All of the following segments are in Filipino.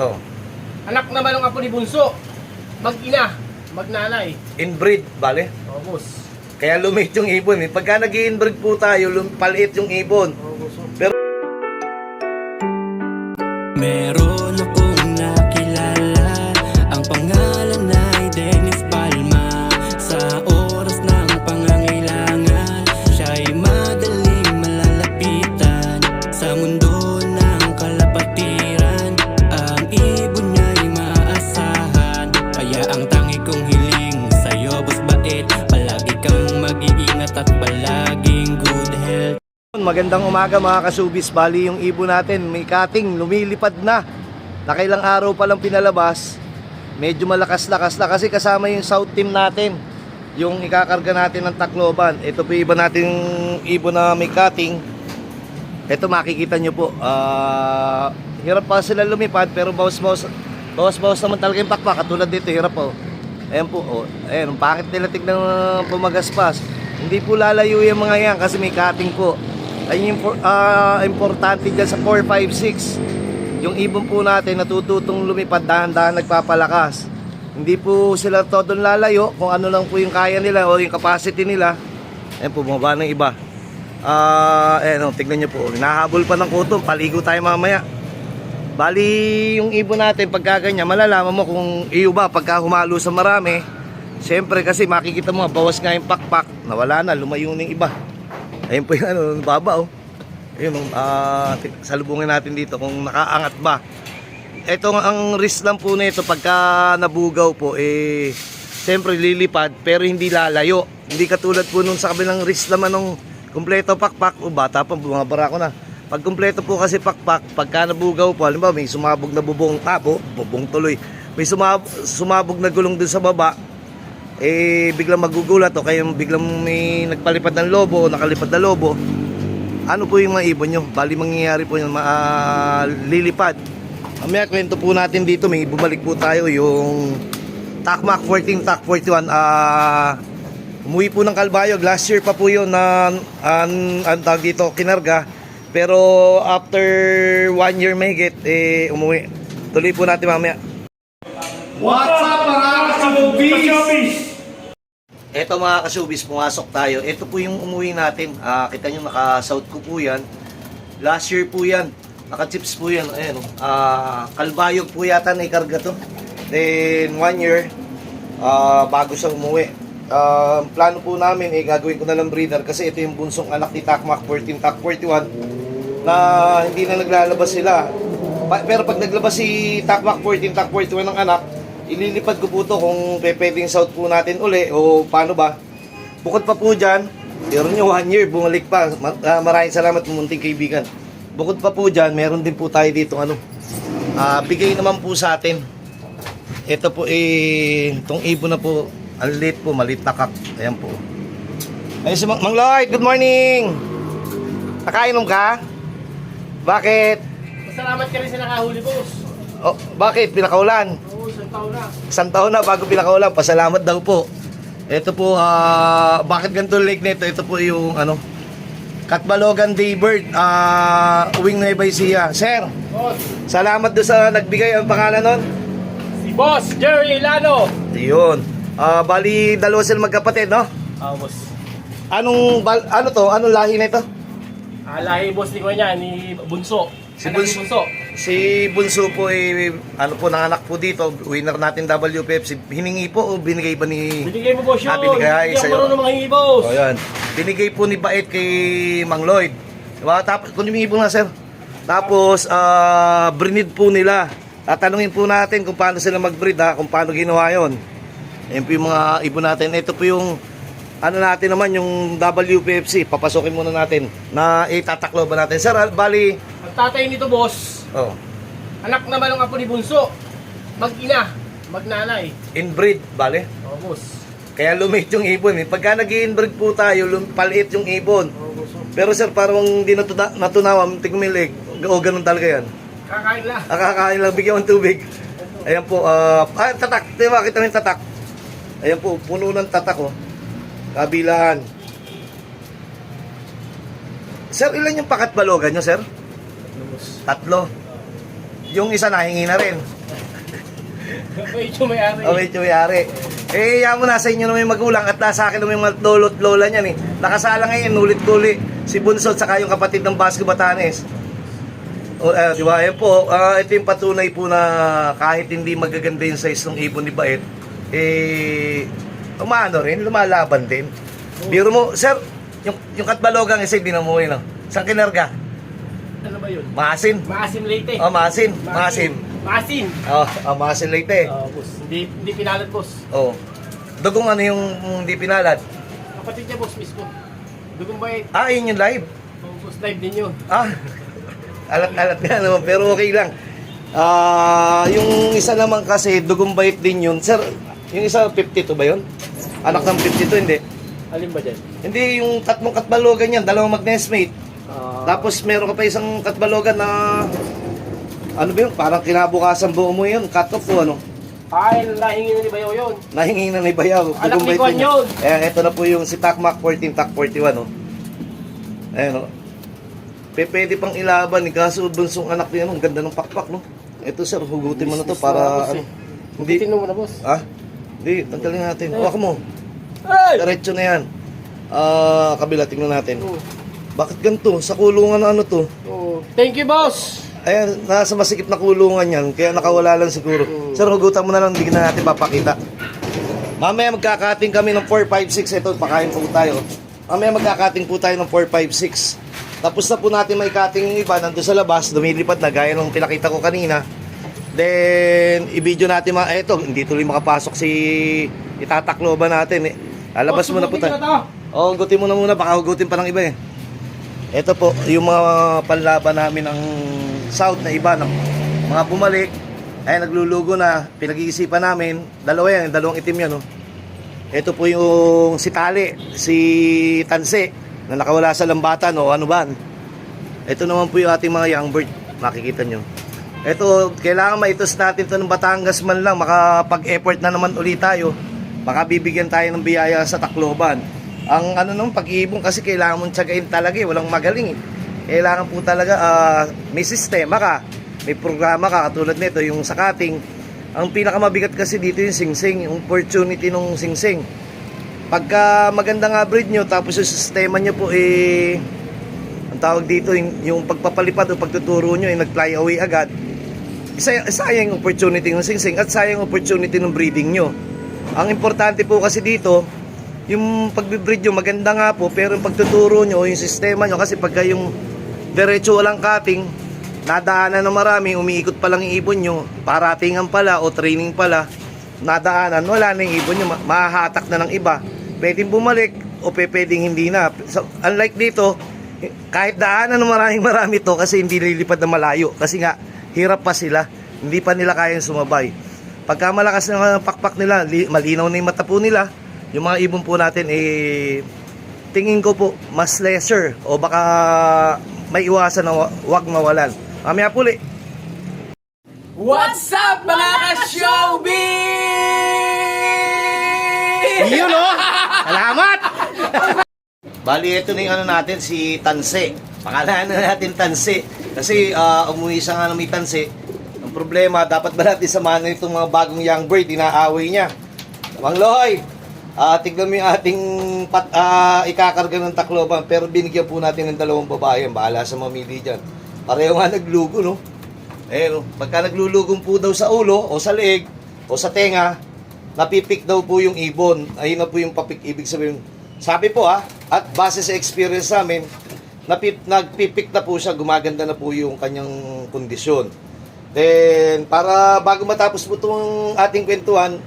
Oh. Anak naman ng apo ni Bunso. Mag-ina, magnanay. Inbreed, bale? Oo, boss. Kaya lumit yung ibon eh. Pagka nag-inbreed po tayo, paliit yung ibon. Oo, boss. Pero meron akong nakilala, ang pangalan ay Dennis Palma. Sa oras ng pangangailangan, siya'y madaling malalapitan. Sa mundo ng kalapatiran, ang ibon niya'y maaasahan. Kaya ang tangi kong hiling sa'yo, boss bait, palagi kang mag-iingat at palaging good health. magandang umaga mga kasubis. Bali yung ibon natin, may cutting, lumilipad na. Nakailang araw pa lang pinalabas. Medyo malakas-lakas na kasi kasama yung south team natin, yung ikakarga natin ng Tacloban. Ito po iba nating ibon na may cutting. Ito makikita nyo po, hirap pa sila lumipad pero bawas-bawas naman talaga yung pakpak. Katulad dito, hirap po. Ayan po, oh. Ayan, bakit nila tignan pumagaspas? Hindi po lalayo yung mga yan kasi may cutting po. Ayun yung importante dyan sa 4, 5, 6. Yung ibon po natin natututong lumipad, dahan-dahan nagpapalakas. Hindi po sila todo lalayo kung ano lang po yung kaya nila o yung capacity nila. Ayan po, bumaba ng iba. Ayan, tignan nyo po, nahabol pa ng kutom, paligo tayo mamaya. Bali yung ibon natin pagka ganyan, malalaman mo kung iyo ba pagka humalo sa marami. Siyempre kasi makikita mo, bawas nga yung pakpak, nawala na, lumayo na yung iba. Ayun po yung baba oh. Ayun, salubungin natin dito kung nakaangat ba. Ito ang risk lang po nito pagka nabugaw po, siyempre lilipad pero hindi lalayo. Hindi katulad po nung sa kabilang risk naman nung kumpleto pakpak, o bata pa, bumabara ko na. Pag kumpleto po kasi pakpak, pagka nabugaw po, halimbawa may sumabog na bubong tabo, bubong tuloy, may sumabog na gulong dun sa baba, biglang magugulat o kaya biglang may nagpalipad ng lobo o nakalipad na lobo, ano po yung mga ibon nyo? Bali mangyayari po yung lilipad. Mamaya kwento po natin dito, may bumalik po tayo yung Takmak 14, Tak 41. Umuwi po ng Calbayog, last year pa po yun na ang tawag dito, kinarga. Pero after 1 year mahigit, umuwi. Tuloy po natin mamaya. What's up mga kasubis? Eto mga kasubis, pumasok tayo. Ito po yung umuwi natin. Kita nyo, naka-south ko po yan. Last year po yan. Naka-chips po yan. Ayan, Calbayog po yata na ikarga to. Then 1 year, bago siya umuwi. Plano po namin, gagawin ko na lang breeder kasi ito yung bunsong anak ni Takmak 14, Tak 41 na hindi na naglalabas sila. Pero pag naglabas si Takmak 14, Tak 41 ng anak, ililipad ko po to kung pwedeng south po natin uli o paano ba. Bukod pa po dyan, meron nyo 1 year, bumalik pa. Maraming salamat munting kaibigan. Bukod pa po dyan, meron din po tayo dito bigay naman po sa atin. Ito po itong ibon na po, ang late po, malit takak. Ayan po. Ayun si Mang Lloyd, good morning! Nakainom ka? Bakit? Salamat ka rin sa nakahuli, boss. Oh, bakit? Pinakaulan? Oo, isang taon na. Isang taon na bago pinakaulan, pasalamat daw po. Ito po, bakit ganito lake nito? Ito po yung Katbalogan Daybird, uwing Nueva Ecija. Sir, Boss, salamat doon sa nagbigay ang pangalan nun. si Boss Jerry Lano. Yun. Bali, dalawa sila magkapatid, no? Boss. Anong lahi na ito? Lahi boss ni Kuya ni Bunso. Si Anak ni Bunso. Bunso. Si Bunso po nanganak po dito, winner natin WPFC. Hiningi po o binigay ba ni... Binigay mo boss yun. Binigay Hindi sa'yo. ako marunong manghingi, boss. O yan. Binigay po ni Bait kay Mang Lloyd. Diba? Tapos, kung yung ibon na sir. Tapos, brinid po nila. Tatanungin po natin kung paano sila mag-breed kung paano ginawa yun. Yan po yung mga ibon natin. Ito po yung natin naman, yung WPFC. Papasokin muna natin na itatakloban natin. Sir, bali... Ang tatay nito, boss, Oh, anak naman ng apo ni Bunso. Mag-ina, magnanay. inbreed, bale? Oo, boss. Kaya lumit yung ibon eh. Pagka nag-inbreed po tayo, paliit yung ibon. Oo, boss. Pero sir, parang hindi natunawa, tigmilig. O ganun talaga yan. Kakain lang. Nakakain lang, bigyan ng tubig. Ayan po, tatak. Diba, kita mo yung tatak. Ayan po, puno ng tatak oh. Kabilaan. Sir, ilan yung pakatbalogan nyo, sir? Tatlo. Yung isa nahingi na rin. Medyo may-ari. O medyo mayari. Eh, yan mo na sa inyo naman yung magulang at nasa akin naman yung mga lolo't lola niyan eh. Nakasala ngayon, ulit-uli. Si Bunso at saka yung kapatid ng Basco Batanes. O, di ba? Ayan po, ito yung patunay po na kahit hindi magaganda yung size ng ibon ni Bait, eh, umano rin, lumalaban din. Biro mo, sir, yung katbalogang isa, hindi na mo yun, no? Saan kinarga? Ano ba yun? Maasin. Maasim Leyte. Oh, maasin. Maasin. Maasin. Oh, maasin Leyte. Boss. Hindi pinalad, boss. Oh. Dugong ano yung hindi pinalad? Kapatid niya, boss, mismo. Dugong Bait. Ah, yun yung live. Boss, live din yun. Ah, alat-alat nga naman, pero okay lang. Yung isa naman kasi, Dugong Bait din yun. Sir, yung isa 52 ba yun? Anak ng 52, hindi. Alin ba dyan? Hindi, yung tatlong katbalogan yan, dalawang mag-nestmate. Tapos meron ka pa isang katbalogan na, ano ba yun, parang kinabukasan buo mo yun, cut off o ano. Ay, lahingin na ni Bayaw yun. Nahingi na ni Bayaw. Anak Dugong ni Bait Kwan din yun. Eh, ito na po yung si Takmak 14, Tak 41, oh. Ayan, oh. Pwede pang ilaban ni kaso bunsong anak niya, ang ganda ng pakpak, no? Ito sir, hugutin mo na to para ano. Hindi, Hugutin mo muna, boss. ah? Hindi, tanggalin natin. Huwag mo. Ay! Diretso na yan. Kabila, tingnan natin. Oh. Bakit ganito? Sa kulungan na ano to? Oh. Thank you, boss! Ayan, nasa masikip na kulungan yan, kaya nakawala lang siguro. Sir, hugutan mo na lang, hindi na natin papakita. Mamaya magkakating kami ng 4, 5, 6. Ito, pakain po tayo. Mamaya magkakating po tayo ng 4, 5, 6. Tapos na po natin may cutting yung iba, nandun sa labas, lumilipad na, gaya ng pinakita ko kanina. Then, i-video natin eto, hindi tuloy makapasok si itatakloban natin eh. Lalabas Boss, muna po hugutin tayo. ko na to. Oo, hugutin mo na muna, baka hugutin pa ng iba eh. Ito po, yung mga panlaban namin ng South na iba, ng mga bumalik, ay naglulugo na, pinag-iisipan namin, dalawa yan, dalawang itim yan. Oh. Ito po yung si Tali, si Tanse, na nakawala sa lambatan o ano ba. Ito naman po yung ating mga young bird, makikita nyo. Ito, kailangan maitos natin ito ng Batangas man lang, makapag-effort na naman ulit tayo, baka bibigyan tayo ng biyaya sa Tacloban. Ang ano nung pag-iibon kasi kailangan mong tiyagain talaga eh, walang magaling eh. Kailangan po talaga may sistema ka, may programa ka, katulad nito yung sa cutting. Ang pinakamabigat kasi dito yung singsing, yung opportunity ng singsing. Pagka maganda nga breed nyo, tapos yung sistema nyo po ang tawag dito, yung pagpapalipad o pagtuturo nyo, yung nag-fly away agad, sayang yung opportunity ng singsing at sayang opportunity ng breeding nyo. Ang importante po kasi dito, yung pag-breed nyo maganda nga po, pero yung pagtuturo nyo, yung sistema nyo, kasi pagka yung diretso walang cutting, nadaanan ng marami, umiikot pa lang yung ibon nyo, paratingan pala o training pala, nadaanan, wala na yung ibon nyo, mahahatak na ng iba. Pwedeng bumalik o pwedeng hindi na. So, unlike dito, kahit daanan ng marami to kasi hindi lilipad na malayo. Kasi nga, hirap pa sila. Hindi pa nila kayang sumabay. Pagka malakas na pakpak nila, malinaw na yung mata po nila, yung mga ibon po natin, tingin ko po, mas lesser o baka may iwasan na wag mawalan. Mamaya puli. What's up, mga ka-showbiz? Yun o! Salamat! Bali, ito na yung ano natin, si Tanse. Pakalanan na natin Tanse. Kasi umuwi siya nga ng may Tanse. Ang problema, dapat ba natin samahan na itong mga bagong young bird, inaaway niya. Mang Loy, tignan mo yung ating ikakarga ng Tacloban, pero binigyan po natin ng dalawang babae. Bahala sa mamili dyan. Pareho nga naglugo, no? Pagka naglulugong po daw sa ulo, o sa leeg, o sa tenga, napipik daw po yung ibon. Ayun na po yung papik, ibig sabihin. Sabi po at base sa experience namin, nagpipik na po siya, gumaganda na po yung kanyang kondisyon. Then, para bago matapos po itong ating kwentuhan,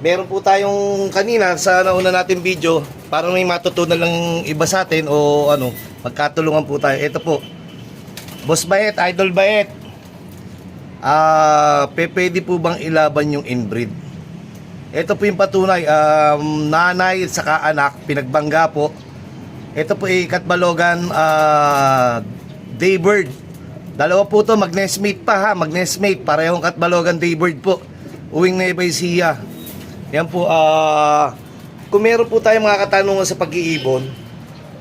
meron po tayong kanina sa nauna natin video, para may matutunan lang iba sa atin o ano, magkatulungan po tayo. Ito po, Boss Bait, Idol Bait. Pwede po bang ilaban yung inbreed? Ito po yung patunay, nanay at saka anak, pinagbangga po. Ito po ay Katbalogan Daybird. Dalawa po to, mag-nestmate pa ha, mag-nestmate, parehong Katbalogan Daybird po. Uwing Nueva Ecija. Yan po, kung meron po tayong mga katanungan sa pag-iibon,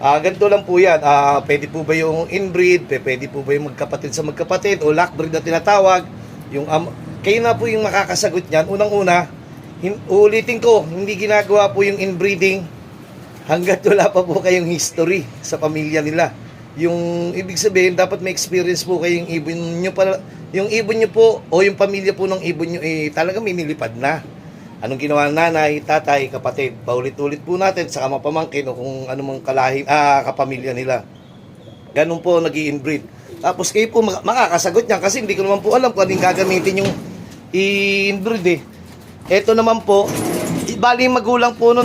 ganito lang po yan, pwede po ba yung inbreed, pwede po ba yung magkapatid sa magkapatid o lockbreed na tinatawag, Kayo na po yung makakasagot niyan. Unang-una, uulitin ko, hindi ginagawa po yung inbreeding hanggat wala pa po kayong history sa pamilya nila. Yung ibig sabihin, dapat may experience po kayong ibon nyo pala. Yung ibon nyo po o yung pamilya po ng ibon nyo talaga may nilipad na. Anong ginawa ng nanay, tatay, kapatid. Paulit-ulit po natin sa kamapamangkin o kung anumang kapamilya nila. Ganun po nag-i-inbreed. Tapos kayo po makakasagot niyan kasi hindi ko naman po alam kung anong gagamitin yung i-inbreed eh. Ito naman po, bali magulang po nun,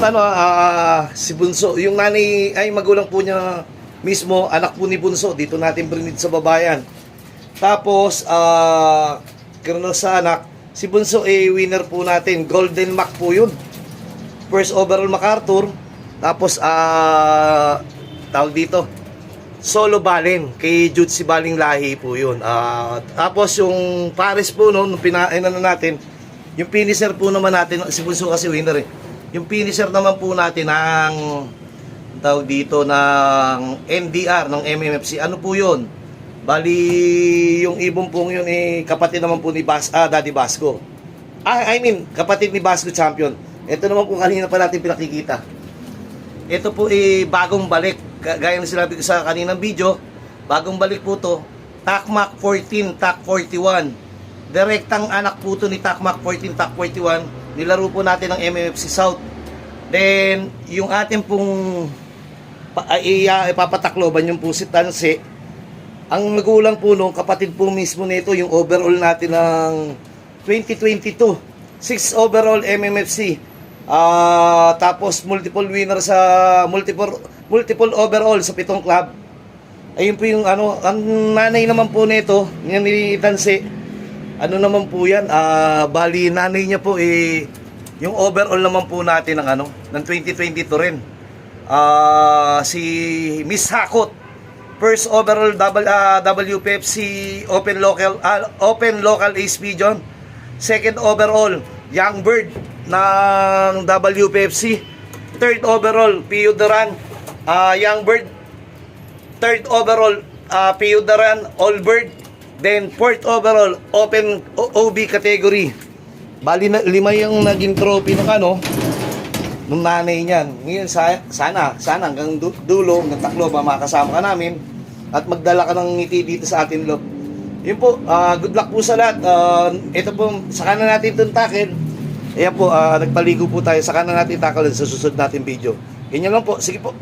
si Bunso. Yung nanay ay magulang po niya mismo, anak po ni Bunso. Dito natin brinid sa babayan. Tapos, kano sa anak, si Bunso winner po natin. Golden Mac po yun. First overall MacArthur. Tapos, tawag dito, Solo Balen. Kay Jutsi Baling Lahi po yun. Tapos, yung Paris po, nung pinainan natin, yung finisher po naman natin, si Bunso kasi winner eh. Yung finisher naman po natin ng tawag dito ng NDR, ng MMFC. Ano po yun? Bali, yung ibon po yun kapatid naman po ni Daddy Basco. Kapatid ni Basco Champion. Ito naman po kanina pa natin pinakikita. Ito po bagong balik. Gaya ng sinabi ko sa kaninang video, bagong balik po to. Takmak 14, Tak 41. Direktang anak po to ni Takmak 14, Tak 41. Nilaro po natin ng MMFC South. Then, yung ating pong ipapatakloban yung po si Tanse. Ang magulang po nung kapatid po mismo nito, yung overall natin ng 2022. 6 overall MMFC. Tapos multiple winner sa multiple overall sa 7 club. Ayun po yung ang nanay naman po nito, ni Tanse. Ano naman po yan? Bali nanay niya po yung overall naman po natin ng 2022 rin. Si Miss Hakot, first overall WPFC Open Local Ace Pigeon. Second overall Young Bird ng WPFC. Third overall PU Duran Young Bird. Third overall PU Duran All Bird. Then fourth overall Open OB category. Bali na 5 yung naging trophy ng nung nanay niyan. Ngayon sana hanggang dulo, hanggang Tacloban makakasama ka namin at magdala ka ng ngiti dito sa atin loob. Yun po, good luck po sa lahat. Ito po, saka na natin itong tackle. Ayan po, nagpaligo po tayo. Saka na natin tackle sa susunod natin video. Ganyan lang po, sige po.